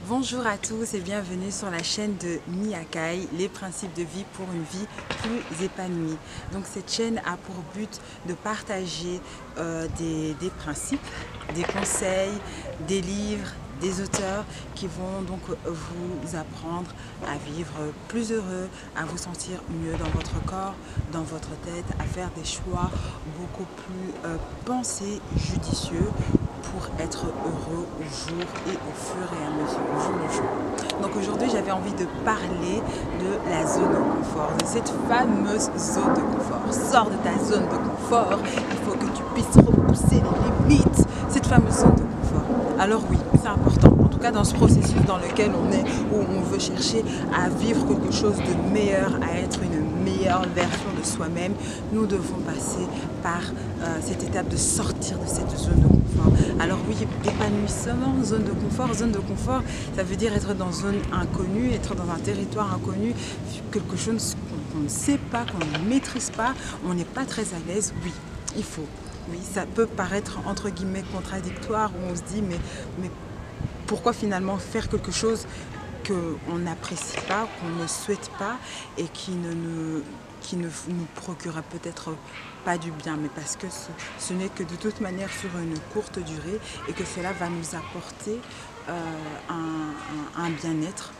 Bonjour à tous et bienvenue sur la chaîne de Miakai, les principes de vie pour une vie plus épanouie. Donc cette chaîne a pour but de partager des principes, des conseils, des livres, des auteurs qui vont donc vous apprendre à vivre plus heureux, à vous sentir mieux dans votre corps, dans votre tête, à faire des choix beaucoup plus pensés, judicieux pour être heureux au jour et au fur et à mesure, au jour le jour. Donc aujourd'hui, j'avais envie de parler de la zone de confort, de cette fameuse zone de confort. Sors de ta zone de confort, il faut que tu puisses repousser les limites, cette fameuse zone de confort. Alors oui, c'est important, en tout cas dans ce processus dans lequel on est, où on veut chercher à vivre quelque chose de meilleur, à être une meilleure version de soi-même, nous devons passer par cette étape de sortir de cette zone de confort. Alors oui, épanouissement, zone de confort, ça veut dire être dans une zone inconnue, être dans un territoire inconnu, quelque chose qu'on ne sait pas, qu'on ne maîtrise pas, on n'est pas très à l'aise, oui, il faut. Oui, ça peut paraître entre guillemets contradictoire, où on se dit mais pourquoi finalement faire quelque chose qu'on n'apprécie pas, qu'on ne souhaite pas et qui ne nous procurera peut-être pas du bien, mais parce que ce n'est que de toute manière sur une courte durée et que cela va nous apporter un bien-être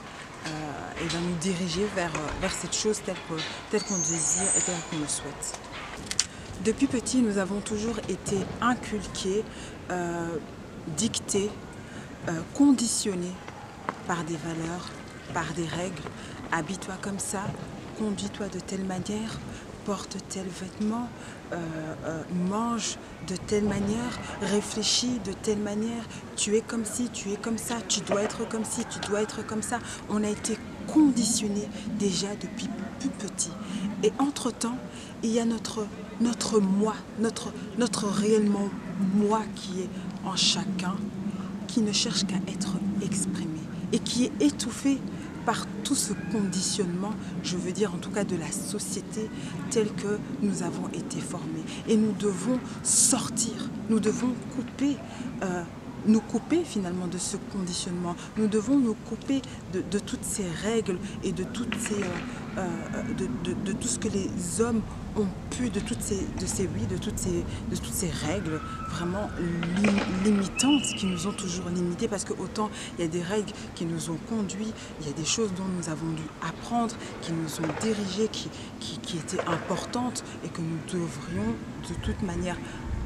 et va nous diriger vers cette chose telle qu'on désire et telle qu'on le souhaite. Depuis petit, nous avons toujours été inculqués, dictés, conditionnés par des valeurs, par des règles. Habille-toi comme ça, conduis-toi de telle manière, porte tel vêtement, mange de telle manière, réfléchis de telle manière, tu es comme ci, tu es comme ça, tu dois être comme ci, tu dois être comme ça. On a été conditionnés déjà depuis plus petit. Et entre-temps, il y a notre moi, notre réellement moi qui est en chacun, qui ne cherche qu'à être exprimé et qui est étouffé par tout ce conditionnement, je veux dire en tout cas de la société telle que nous avons été formés. Et nous devons sortir, nous devons nous couper finalement de ce conditionnement. Nous devons nous couper de toutes ces règles et de tout ce que les hommes ont pu, de toutes ces règles vraiment limitantes qui nous ont toujours limités, parce que autant il y a des règles qui nous ont conduits, il y a des choses dont nous avons dû apprendre, qui nous ont dirigés, qui étaient importantes et que nous devrions de toute manière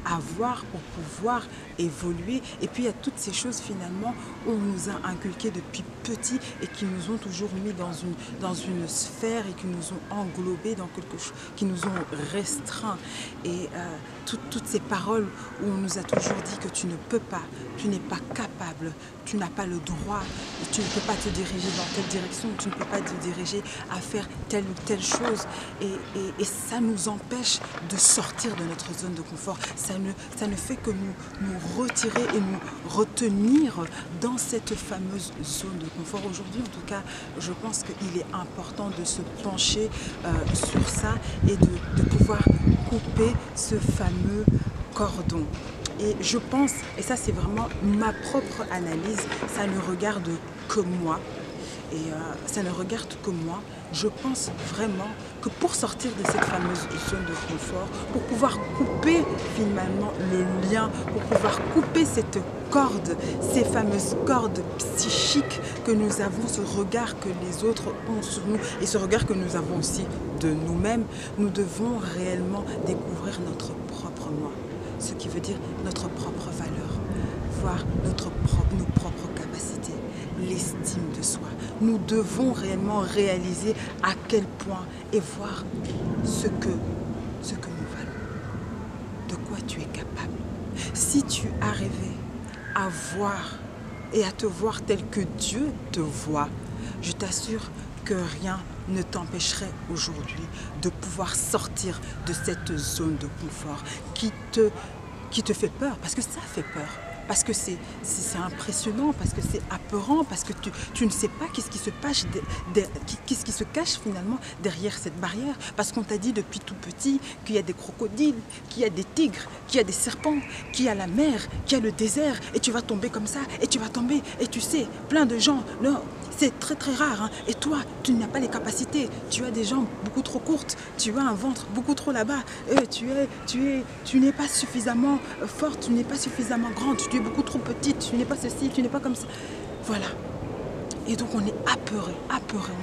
avoir pour pouvoir évoluer. Et puis il y a toutes ces choses finalement où on nous a inculquées depuis petit et qui nous ont toujours mis dans une sphère et qui nous ont englobés dans quelque chose, qui nous ont restreints. Et toutes ces paroles où on nous a toujours dit que tu ne peux pas, tu n'es pas capable, tu n'as pas le droit, tu ne peux pas te diriger dans telle direction, tu ne peux pas te diriger à faire telle ou telle chose. Et ça nous empêche de sortir de notre zone de confort. Ça ne fait que nous retirer et nous retenir dans cette fameuse zone de confort. Aujourd'hui, en tout cas, je pense qu'il est important de se pencher sur ça et de pouvoir couper ce fameux cordon. Et je pense, et ça c'est vraiment ma propre analyse, ça ne regarde que moi. Et ça ne regarde que moi. Je pense vraiment que pour sortir de cette fameuse zone de confort, pour pouvoir couper finalement le lien, pour pouvoir couper cette corde, ces fameuses cordes psychiques que nous avons, ce regard que les autres ont sur nous et ce regard que nous avons aussi de nous-mêmes, nous devons réellement découvrir notre propre moi. Ce qui veut dire notre propre valeur, voir nos propres capacités, l'estime de soi. Nous devons réellement réaliser à quel point et voir ce que nous valons, de quoi tu es capable. Si tu arrivais à voir et à te voir tel que Dieu te voit, je t'assure que rien ne t'empêcherait aujourd'hui de pouvoir sortir de cette zone de confort qui te fait peur, parce que ça fait peur. parce que c'est impressionnant, parce que c'est apeurant, parce que tu ne sais pas qu'est-ce qui se cache, qu'est-ce qui se cache finalement derrière cette barrière. Parce qu'on t'a dit depuis tout petit qu'il y a des crocodiles, qu'il y a des tigres, qu'il y a des serpents, qu'il y a la mer, qu'il y a le désert, et tu vas tomber comme ça, et tu vas tomber, et tu sais, plein de gens, non, c'est très très rare, hein. Et toi, tu n'as pas les capacités, tu as des jambes beaucoup trop courtes, tu as un ventre beaucoup trop là-bas, tu n'es pas suffisamment forte, tu n'es pas suffisamment grande, tu es beaucoup trop petite, tu n'es pas ceci, tu n'es pas comme ça. Voilà. Et donc on est apeuré,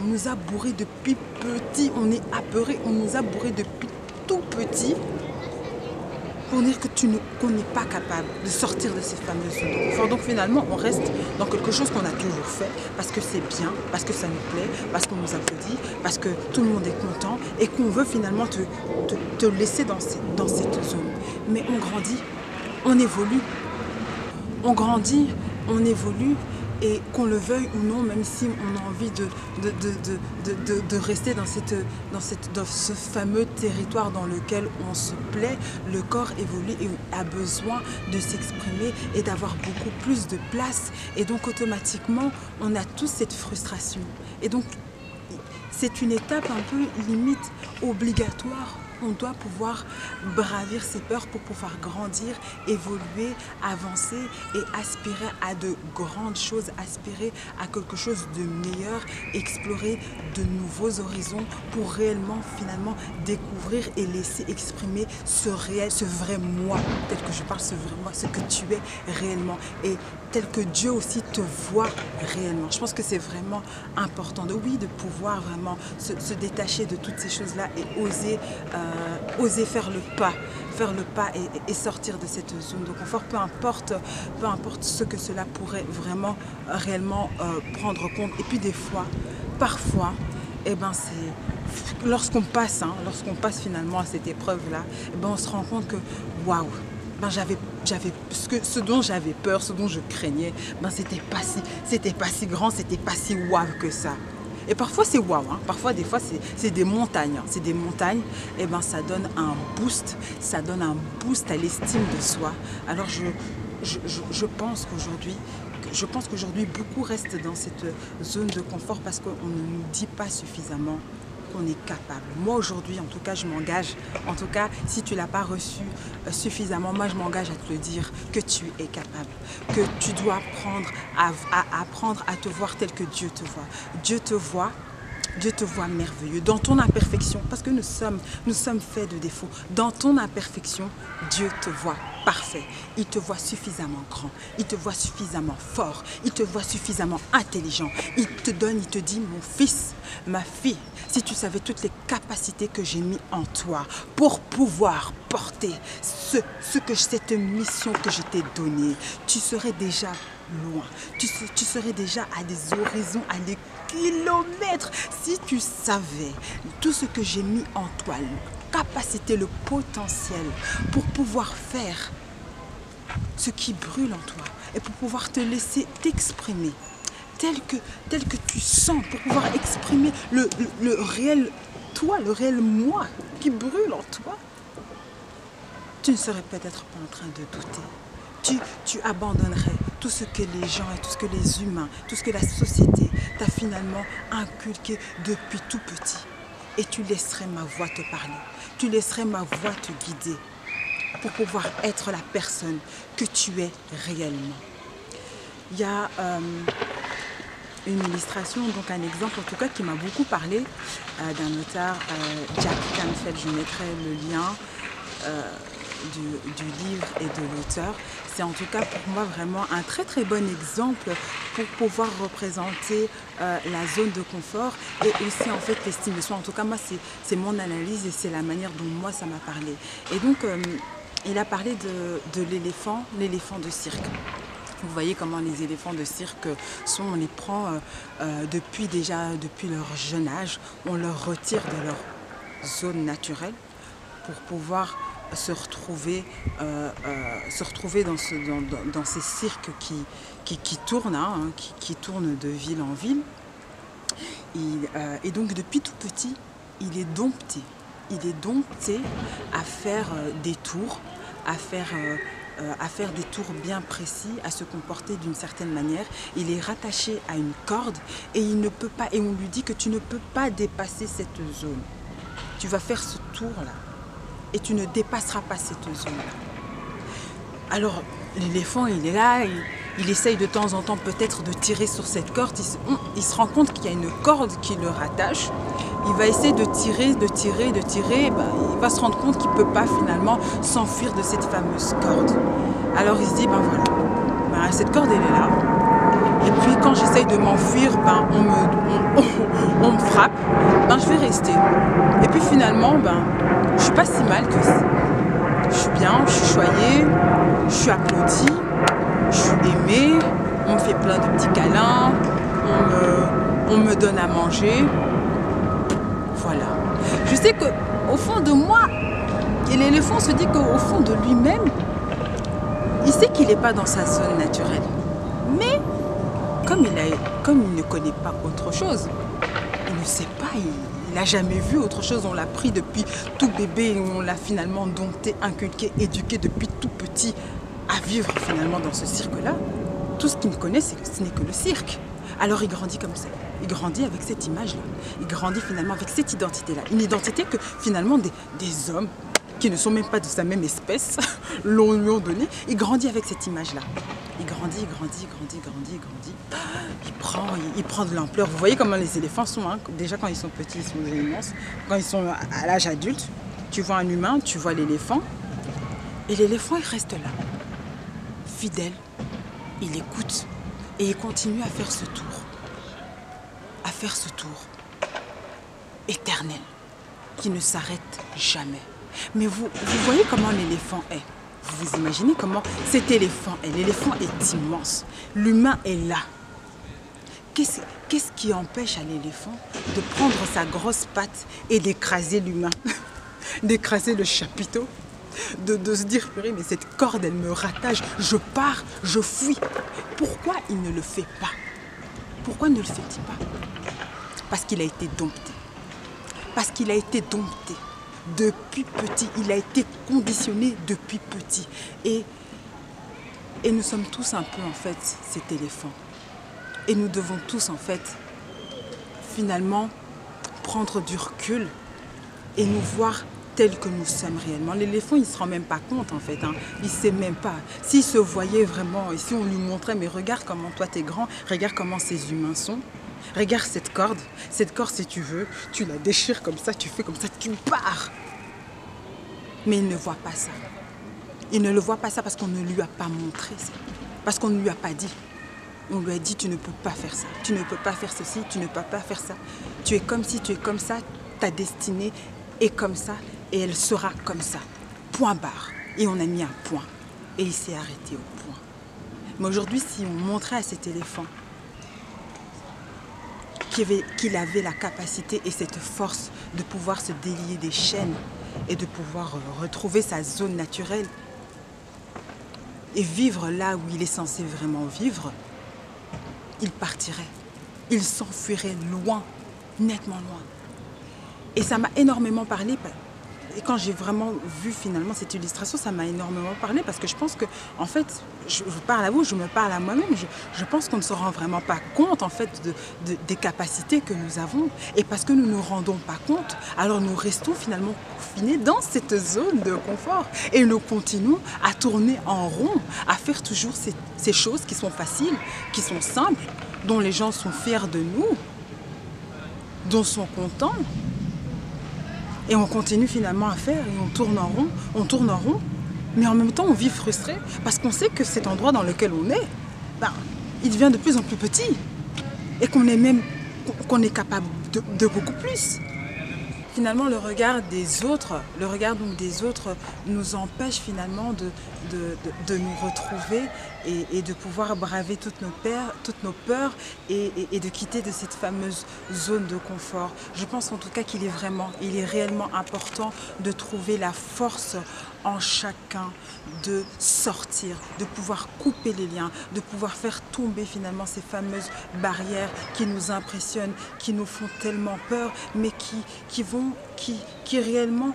on nous a bourrés depuis petit, on est apeuré, on nous a bourrés depuis tout petit pour dire qu'on n'est pas capable de sortir de ces fameuses zones de confort. Donc finalement, on reste dans quelque chose qu'on a toujours fait parce que c'est bien, parce que ça nous plaît, parce qu'on nous applaudit, parce que tout le monde est content et qu'on veut finalement te laisser dans cette zone. Mais on grandit, on évolue. On grandit, on évolue. Et qu'on le veuille ou non, même si on a envie de rester dans ce fameux territoire dans lequel on se plaît, le corps évolue et a besoin de s'exprimer et d'avoir beaucoup plus de place. Et donc automatiquement, on a tous cette frustration. Et donc, c'est une étape un peu limite obligatoire. On doit pouvoir bravir ses peurs pour pouvoir grandir, évoluer, avancer et aspirer à de grandes choses, aspirer à quelque chose de meilleur, explorer de nouveaux horizons pour réellement finalement découvrir et laisser exprimer ce réel, ce vrai moi, tel que je parle, ce vrai moi, ce que tu es réellement et tel que Dieu aussi te voit réellement. Je pense que c'est vraiment important de pouvoir vraiment se détacher de toutes ces choses-là et oser faire le pas et sortir de cette zone de confort, peu importe ce que cela pourrait vraiment réellement prendre compte. Et puis des fois, parfois, c'est lorsqu'on passe finalement à cette épreuve-là, on se rend compte que waouh, ce dont j'avais peur, ce dont je craignais, c'était pas si grand, c'était pas si waouh que ça. Et parfois c'est waouh, hein. Parfois des fois c'est des montagnes, c'est des montagnes, ça donne un boost, à l'estime de soi. Alors je pense qu'aujourd'hui beaucoup restent dans cette zone de confort parce qu'on ne nous dit pas suffisamment qu'on est capable. Moi aujourd'hui, en tout cas, je m'engage. En tout cas, si tu ne l'as pas reçu suffisamment, moi je m'engage à te le dire que tu es capable, que tu dois apprendre à te voir tel que Dieu te voit. Dieu te voit merveilleux dans ton imperfection, parce que nous sommes faits de défauts. Dans ton imperfection, Dieu te voit parfait. Il te voit suffisamment grand, il te voit suffisamment fort, il te voit suffisamment intelligent. Il te dit, mon fils, ma fille, si tu savais toutes les capacités que j'ai mis en toi pour pouvoir porter cette mission que je t'ai donnée, tu serais déjà loin. Tu serais déjà à des horizons, à des kilomètres. Si tu savais tout ce que j'ai mis en toi, la capacité, le potentiel pour pouvoir faire ce qui brûle en toi et pour pouvoir te laisser t'exprimer tel que tu sens, pour pouvoir exprimer le réel toi, le réel moi qui brûle en toi, tu ne serais peut-être pas en train de douter. Tu abandonnerais tout ce que les gens et tout ce que les humains, tout ce que la société t'a finalement inculqué depuis tout petit. Et tu laisserais ma voix te parler. Tu laisserais ma voix te guider pour pouvoir être la personne que tu es réellement. Il y a une illustration, donc un exemple en tout cas qui m'a beaucoup parlé d'un auteur, Jack Canfield. Je mettrai le lien du livre et de l'auteur. C'est en tout cas pour moi vraiment un très très bon exemple pour pouvoir représenter la zone de confort et aussi en fait l'estime de soi. En tout cas moi c'est mon analyse et c'est la manière dont moi ça m'a parlé. Et donc il a parlé de l'éléphant de cirque. Vous voyez comment les éléphants de cirque on les prend depuis leur jeune âge, on leur retire de leur zone naturelle pour pouvoir se retrouver dans ces cirques qui tournent, qui tournent de ville en ville. Et donc depuis tout petit, il est dompté à faire des tours, à faire à faire des tours bien précis, à se comporter d'une certaine manière. Il est rattaché à une corde et il ne peut pas, et on lui dit que tu ne peux pas dépasser cette zone. Tu vas faire ce tour-là et tu ne dépasseras pas cette zone-là. Alors, l'éléphant, il est là, il essaye de temps en temps peut-être de tirer sur cette corde. Il se rend compte qu'il y a une corde qui le rattache. Il va essayer de tirer. Il va se rendre compte qu'il ne peut pas finalement s'enfuir de cette fameuse corde. Alors il se dit, ben voilà, ben, cette corde elle est là. Et puis quand j'essaye de m'enfuir, ben, on me frappe, ben, je vais rester. Et puis finalement, ben, je ne suis pas si mal que ça. Je suis bien, je suis choyée, je suis applaudie, je suis aimée, on me fait plein de petits câlins, on me donne à manger. Voilà. Je sais qu'au fond de moi, l'éléphant se dit qu'au fond de lui-même, il sait qu'il n'est pas dans sa zone naturelle. Mais comme il ne connaît pas autre chose, il ne sait pas, il n'a jamais vu autre chose. On l'a pris depuis tout bébé, on l'a finalement dompté, inculqué, éduqué depuis tout petit à vivre finalement dans ce cirque-là. Tout ce qu'il connaît, ce n'est que le cirque. Alors il grandit comme ça. Il grandit avec cette image-là. Il grandit finalement avec cette identité-là. Une identité que finalement des hommes qui ne sont même pas de sa même espèce lui ont donnée. Il grandit avec cette image-là. Il grandit. Il prend de l'ampleur. Vous voyez comment les éléphants sont, hein. Déjà quand ils sont petits, ils sont immenses. Quand ils sont à l'âge adulte, tu vois un humain, tu vois l'éléphant. Et l'éléphant, il reste là. Fidèle. Il écoute. Et il continue à faire ce tour. À faire ce tour. Éternel. Qui ne s'arrête jamais. Mais vous voyez comment l'éléphant est. Vous vous imaginez comment cet éléphant est. L'éléphant est immense. L'humain est là. Qu'est-ce qui empêche à l'éléphant de prendre sa grosse patte et d'écraser l'humain, d'écraser le chapiteau, de se dire, purée, mais cette corde, elle me rattache, je pars, je fuis. Pourquoi il ne le fait pas? Pourquoi ne le fait-il pas? Parce qu'il a été dompté. Parce qu'il a été dompté. Depuis petit, il a été conditionné depuis petit. Et nous sommes tous un peu, en fait, cet éléphant. Et nous devons tous, en fait, finalement, prendre du recul et nous voir tels que nous sommes réellement. L'éléphant, il ne se rend même pas compte, en fait. Hein. Il ne sait même pas. S'il se voyait vraiment, et si on lui montrait, mais regarde comment toi, t'es grand, regarde comment ces humains sont. Regarde cette corde, si tu veux, tu la déchires comme ça, tu fais comme ça, tu pars. Mais il ne voit pas ça. Il ne le voit pas ça parce qu'on ne lui a pas montré ça. Parce qu'on ne lui a pas dit. On lui a dit, tu ne peux pas faire ça, tu ne peux pas faire ceci, tu ne peux pas faire ça. Tu es comme ci, tu es comme ça, ta destinée est comme ça et elle sera comme ça. Point barre. Et on a mis un point. Et il s'est arrêté au point. Mais aujourd'hui, si on montrait à cet éléphant qu'il avait la capacité et cette force de pouvoir se délier des chaînes et de pouvoir retrouver sa zone naturelle et vivre là où il est censé vraiment vivre, il partirait. Il s'enfuirait loin, nettement loin. Et ça m'a énormément parlé. Et quand j'ai vraiment vu finalement cette illustration, ça m'a énormément parlé parce que je pense que, en fait, je vous parle à vous, je me parle à moi-même. Je pense qu'on ne se rend vraiment pas compte, en fait, des capacités que nous avons. Et parce que nous ne nous rendons pas compte, alors nous restons finalement confinés dans cette zone de confort. Et nous continuons à tourner en rond, à faire toujours ces choses qui sont faciles, qui sont simples, dont les gens sont fiers de nous, dont sont contents. Et on continue finalement à faire et on tourne en rond, mais en même temps on vit frustré parce qu'on sait que cet endroit dans lequel on est, ben, il devient de plus en plus petit et qu'on est capable de beaucoup plus. Finalement, le regard des autres nous empêche finalement de nous retrouver et de pouvoir braver toutes nos peurs et de quitter de cette fameuse zone de confort. Je pense en tout cas il est réellement important de trouver la force en chacun de sortir, de pouvoir couper les liens, de pouvoir faire tomber finalement ces fameuses barrières qui nous impressionnent, qui nous font tellement peur, mais qui réellement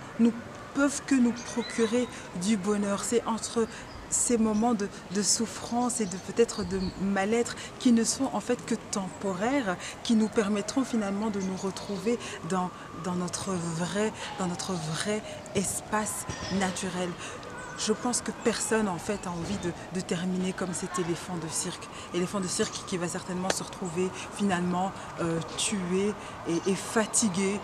peuvent que nous procurer du bonheur. ces moments de souffrance et de peut-être de mal-être qui ne sont en fait que temporaires, qui nous permettront finalement de nous retrouver dans dans notre vrai espace naturel. Je pense que personne en fait a envie de terminer comme cet éléphant de cirque. Éléphant de cirque qui va certainement se retrouver finalement tué et fatigué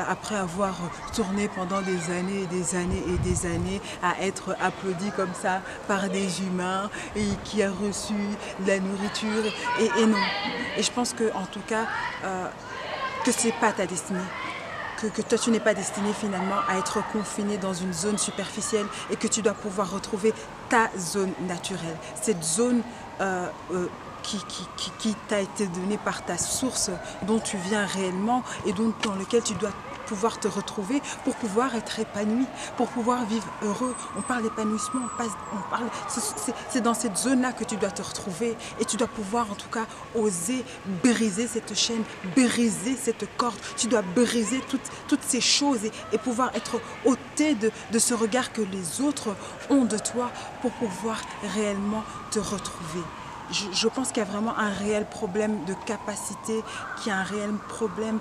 après avoir tourné pendant des années et des années et des années à être applaudi comme ça par des humains et qui a reçu de la nourriture et non. Et je pense que en tout cas que c'est pas ta destinée. Que toi tu n'es pas destiné finalement à être confiné dans une zone superficielle et que tu dois pouvoir retrouver ta zone naturelle, cette zone qui t'a été donnée par ta source dont tu viens réellement et dans lequel tu dois pouvoir te retrouver pour pouvoir être épanoui, pour pouvoir vivre heureux. On parle d'épanouissement, c'est dans cette zone-là que tu dois te retrouver et tu dois pouvoir en tout cas oser briser cette chaîne, briser cette corde. Tu dois briser toutes ces choses et pouvoir être ôté de ce regard que les autres ont de toi pour pouvoir réellement te retrouver. Je pense qu'il y a vraiment un réel problème de capacité, qu'il y a un réel problème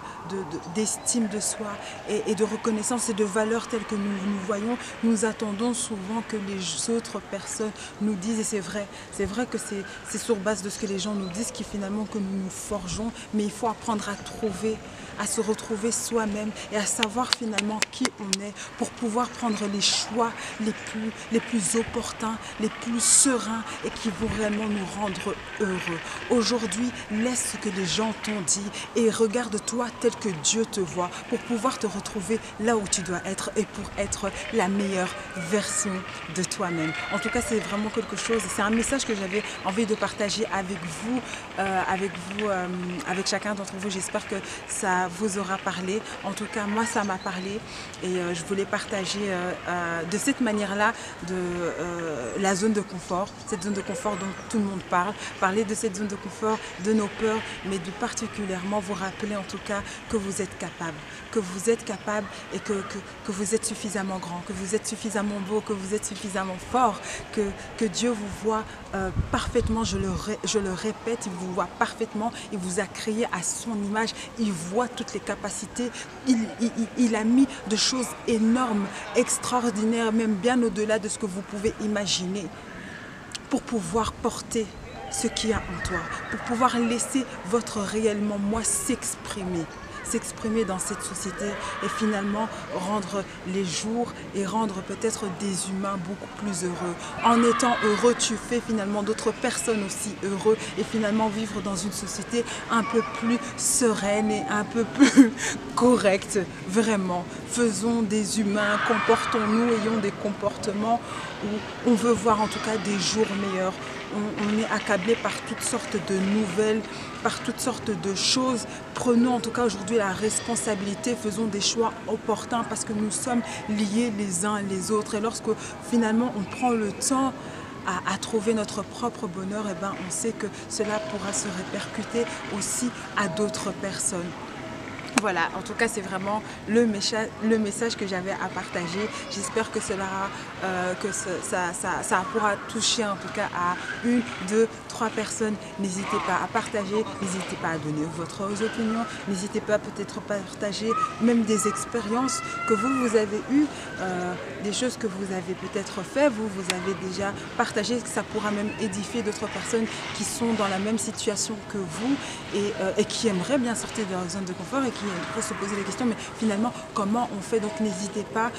d'estime de soi et de reconnaissance et de valeurs telles que nous voyons. Nous attendons souvent que les autres personnes nous disent, et c'est vrai que c'est sur base de ce que les gens nous disent qui finalement que nous nous forgeons, mais il faut apprendre à se retrouver soi-même et à savoir finalement qui on est pour pouvoir prendre les choix les plus opportuns, les plus sereins et qui vont réellement nous rendre heureux. Aujourd'hui, laisse ce que les gens t'ont dit et regarde-toi tel que Dieu te voit pour pouvoir te retrouver là où tu dois être et pour être la meilleure version de toi-même. En tout cas, c'est vraiment quelque chose, c'est un message que j'avais envie de partager avec vous, avec chacun d'entre vous. J'espère que ça vous aura parlé. En tout cas, moi, ça m'a parlé et je voulais partager de cette manière-là la zone de confort, cette zone de confort dont tout le monde parler de cette zone de confort, de nos peurs, mais de particulièrement vous rappeler en tout cas que vous êtes capable et que vous êtes suffisamment grand, que vous êtes suffisamment beau, que vous êtes suffisamment fort, que Dieu vous voit parfaitement, je le répète, il vous voit parfaitement, il vous a créé à son image, il voit toutes les capacités, il a mis de choses énormes, extraordinaires, même bien au-delà de ce que vous pouvez imaginer, pour pouvoir porter ce qu'il y a en toi, pour pouvoir laisser votre réellement moi s'exprimer dans cette société et finalement rendre les jours et rendre peut-être des humains beaucoup plus heureux. En étant heureux, tu fais finalement d'autres personnes aussi heureux et finalement vivre dans une société un peu plus sereine et un peu plus correcte, vraiment. Faisons des humains, comportons-nous, ayons des comportements où on veut voir en tout cas des jours meilleurs. On est accablé par toutes sortes de nouvelles, par toutes sortes de choses. Prenons en tout cas aujourd'hui la responsabilité, faisons des choix opportuns parce que nous sommes liés les uns les autres. Et lorsque finalement on prend le temps à trouver notre propre bonheur, eh ben, on sait que cela pourra se répercuter aussi à d'autres personnes. Voilà, en tout cas, c'est vraiment le message que j'avais à partager. J'espère que ça pourra toucher en tout cas à 1, 2, 3 personnes. N'hésitez pas à partager, n'hésitez pas à donner votre opinions, n'hésitez pas peut-être à partager même des expériences que vous avez eues, des choses que vous avez peut-être fait, vous avez déjà partagé, que ça pourra même édifier d'autres personnes qui sont dans la même situation que vous et qui aimeraient bien sortir de leur zone de confort et qui pourraient se poser des questions, mais finalement comment on fait? Donc n'hésitez pas,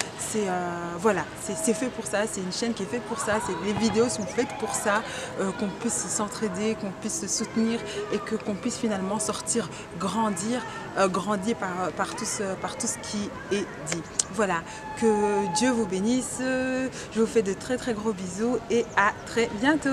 voilà, c'est fait pour ça, c'est une chaîne qui est faite pour ça, les vidéos sont faites pour ça, qu'on puisse s'entraider, qu'on puisse se soutenir et qu'on puisse finalement sortir, grandir par tout ce qui est dit. Voilà, que Dieu vous bénisse, je vous fais de très très gros bisous et à très bientôt.